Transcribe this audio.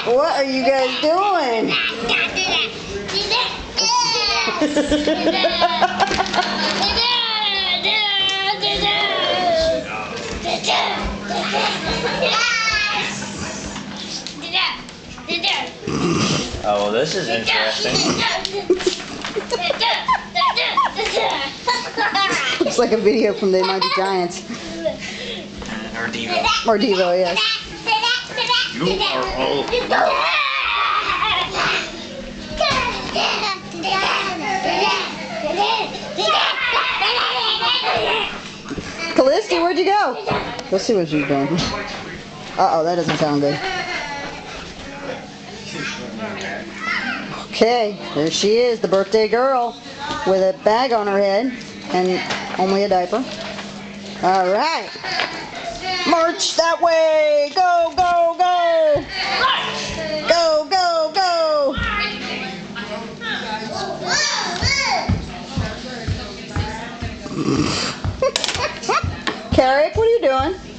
What are you guys doing? Oh, well, this is interesting. Looks like a video from the Mighty Giants. Or Devo. Or Devo, yes. You are all. Callisti, where'd you go? Let's see what she's doing. Uh-oh, that doesn't sound good. Okay, there she is, the birthday girl with a bag on her head and only a diaper. All right. March that way. Go, go, go. Go, go, go. Carrick, what are you doing?